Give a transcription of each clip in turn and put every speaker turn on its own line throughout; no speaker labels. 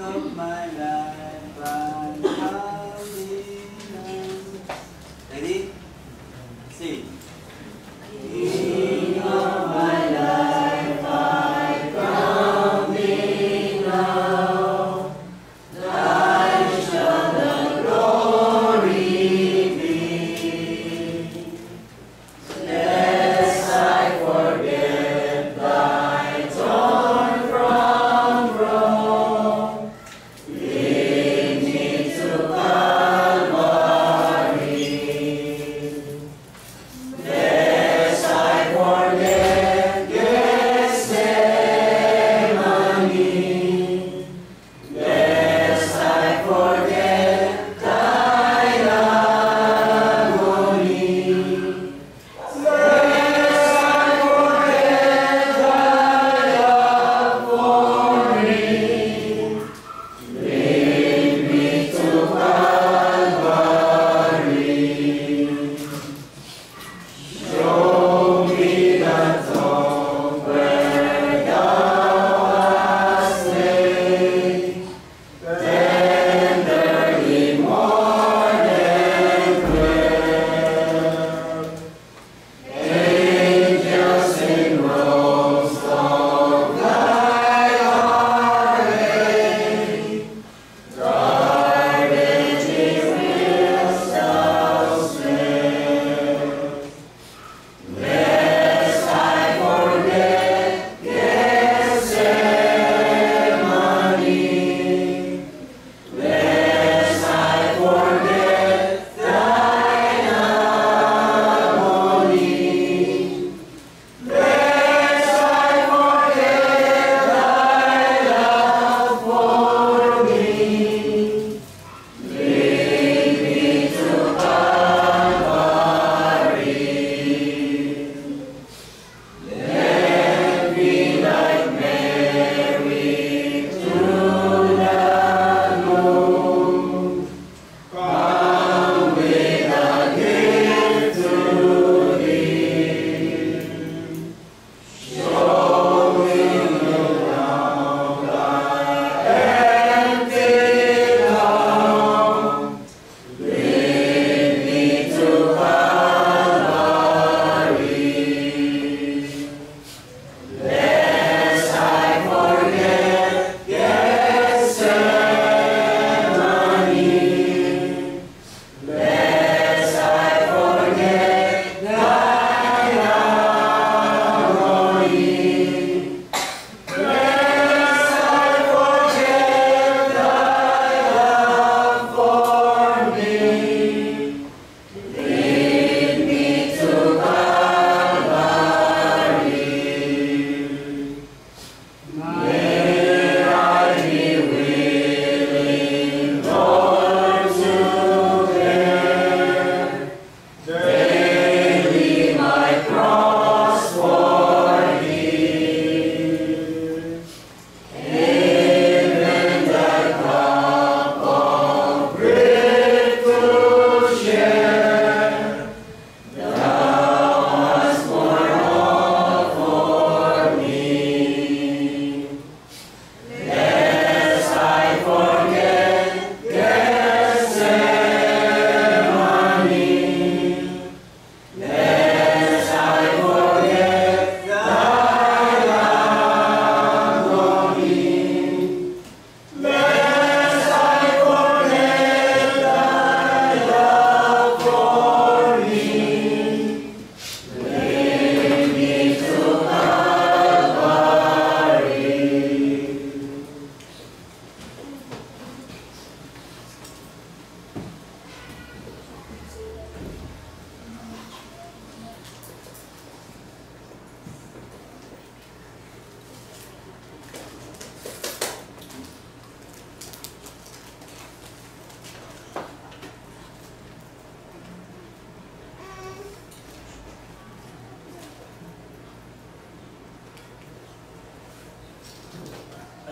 of my life, I'm counting on. Ready? Sing. King of my life, I'm counting now. Thine shall the glory be. Lest I forget thy torn from Rome, lead me to Calvary. Lest I forget Gethsemane, lest I forget thine agony, lest I forget thy love for me, lead me to Calvary. Show me the tomb where thou hast lain, tenderly mourned and quailed. Angels in robes of thy array, guarded his wills thou slay. Lest I forget Gethsemane, lest I forget thine agony, lest I forget thy love for me, lead me to Calvary. Let me like Mary through the gloom, come with a gift to thee, showing you now thy empty tomb, lead me to Calvary. Lest I forget Gethsemane, lest I forget thine agony, lest I forget thy love for me, lead me to Calvary. May I be willing, Lord, to bear daily my cross for thee, even the cup of grief to share. Thou hast borne all for me. Lest I forget Gethsemane, lest I forget thine agony, lest I forget thy love for me, lead me to Calvary.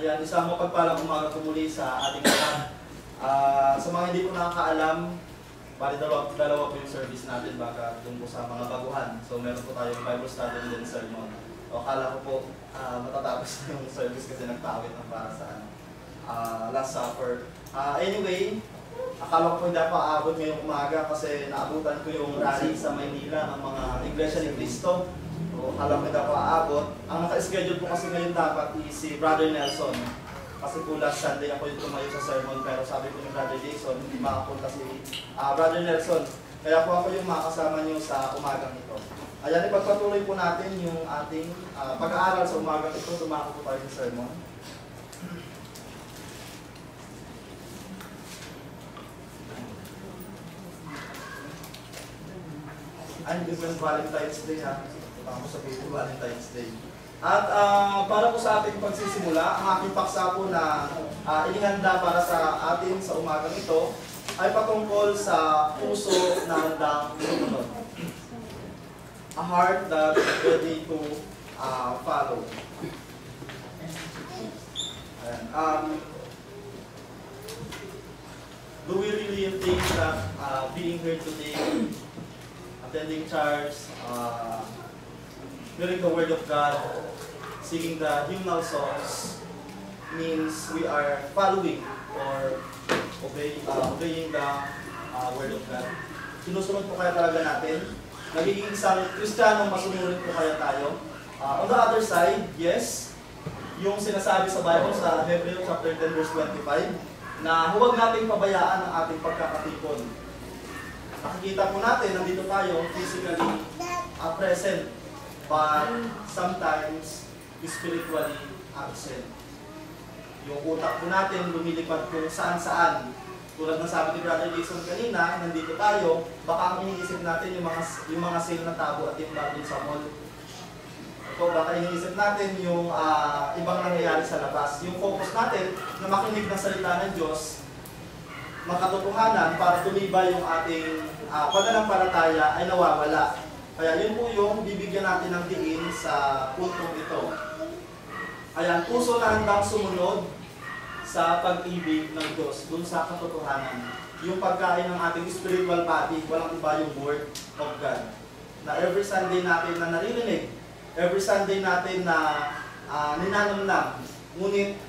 Ayan, isang mapagpalang umaga po muli sa ating lahat. Sa mga hindi po nakakaalam, bali dalawa po yung service natin baka dun po sa mga baguhan. So meron po tayong Bible study and then sermon. O akala ko po matatapos na yung service kasi nagtawid ng para sa ano. Last Supper. Anyway, akala ko hindi pa aabot ngayong umaga kasi naabutan ko yung rally sa Maynila ng mga Iglesia ni Cristo. So, akala ko hindi pa aabot. Ang naka-schedule po kasi ngayon dapat is si Brother Nelson. Kasi po last Sunday ako yung tumayo sa sermon pero sabi ko ni Brother Jason, hindi makapunta si Brother Nelson. Kaya po ako yung makasama nyo sa umagang ito. Ayan, ipagpatuloy po natin yung ating pag-aaral sa umagang ito. Dumako po tayo sa sermon. I'm different Valentine's Day ha. Tama sa video Valentine's Day. At para po sa ating pagsisimula, ang aking paksa po na inihanda para sa atin sa umagang ito ay patungkol sa puso na handang sumunod. A heart that is ready to follow. Do we really think that being here today, attending church, hearing the Word of God, singing the hymnal songs, means we are following or obeying the Word of God? Sinusunod po kaya talaga natin? Nagiging isang Kristiyanong masunurin po kaya tayo? On the other side, yes, yung sinasabi sa Bible sa Hebrews chapter 10 verse 25, na huwag nating pabayaan ang ating pagkakatipon. Nakikita po natin, nandito tayo physically present, but sometimes spiritually absent. Yung utak po natin lumilipad kung saan-saan. Tulad ng sabi ni Brother Jason kanina, nandito tayo, baka ang iniisip natin yung mga sale na tabo at yung bagong sa mall. O baka iniisip natin yung ibang nangyayari sa labas. Yung focus natin na makinig ng salita ng Diyos, makatotohanan para tumibay yung ating pananampalataya ay nawawala. Kaya yun po yung bibigyan natin ng diin sa puntong ito. Ayan, puso na handang sumunod sa pag-ibig ng Diyos, dun sa katotohanan. Yung pagkain ng ating spiritual body, walang iba yung Word of God. Na every Sunday natin na naririnig, every Sunday natin na ninanamnam, ngunit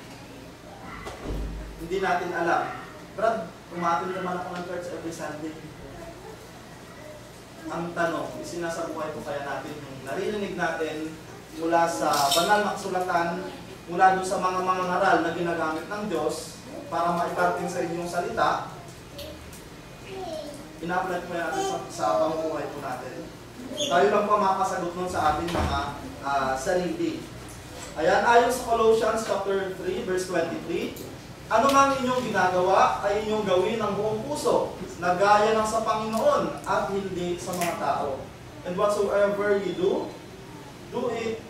hindi natin alam. Brad, umatin naman ako ng church every Sunday. Ang tanong, isinasabuhay ko kaya natin yung naririnig natin mula sa banal na kasulatan, mula doon sa mga ngaral na ginagamit ng Diyos para maiparting sa inyong salita, ina-apply po natin sa pamumuhay po natin. Tayo lang po makasagot nun sa ating mga sarili. Ayan, ayon sa Colossians chapter 3 verse 23, ano mang inyong ginagawa ay inyong gawin ng buong puso, na gaya ng sa Panginoon at hindi sa mga tao. And whatsoever you do it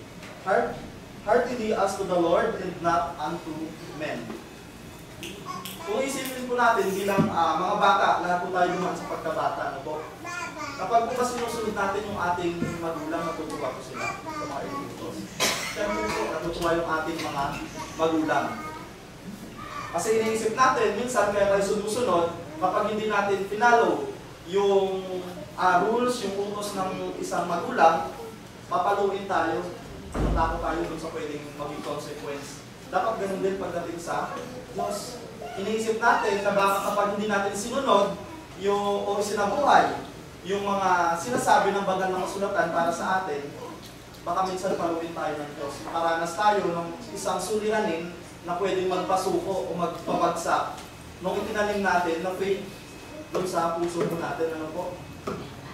heartily as to the Lord and not unto men. Kung isipin po natin bilang mga bata, lahat po tayo dumaan sa pagkabata, no po? Kapag po ba sinusunod natin yung ating magulang, natutuwa po sila sa mga initos. Siyempre po, natutuwa yung ating mga magulang. Kasi iniisip natin, minsan kaya tayo sumusunod, kapag hindi natin pinalo yung rules, yung utos ng isang magulang, papaluin tayo, matakot tayo dun sa pwedeng maging consequence. Dapat ganun din pagdating sa Diyos. Iniisip natin na baka kapag hindi natin sinunod o sinabuhay yung mga sinasabi ng banal na kasulatan para sa atin, baka minsan paluin tayo ng Diyos. Makaranas tayo ng isang suliranin na pwedeng magpasuko o magpabagsak nung itinanim natin na faith doon sa puso po natin. Ano po?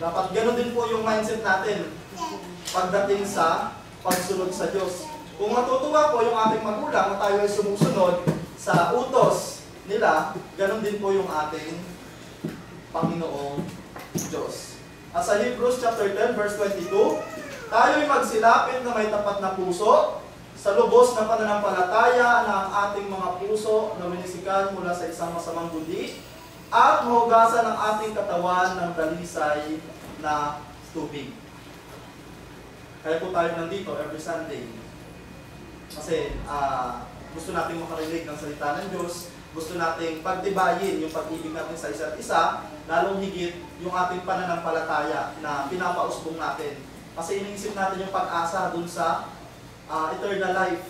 Dapat gano'n din po yung mindset natin pagdating sa pagsunod sa Diyos. Kung matutuwa po yung ating magulang na tayo ay sumusunod sa utos nila, gano'n din po yung ating Panginoong Diyos. At sa Hebrews chapter 10 verse 22, tayo ay magsilapit na may tapat na puso sa lubos na pananampalataya ng ating mga puso na winisikan mula sa isang masamang budi at mahugasan ng ating katawan ng dalisay na tubig. Kaya po tayo nandito every Sunday. Kasi gusto nating makarinig ng salita ng Diyos, gusto nating pagtibayin yung pag-ibig natin sa isa't isa, lalong higit yung ating pananampalataya na pinapausbong natin. Kasi iniisip natin yung pag-asa dun sa eternal life.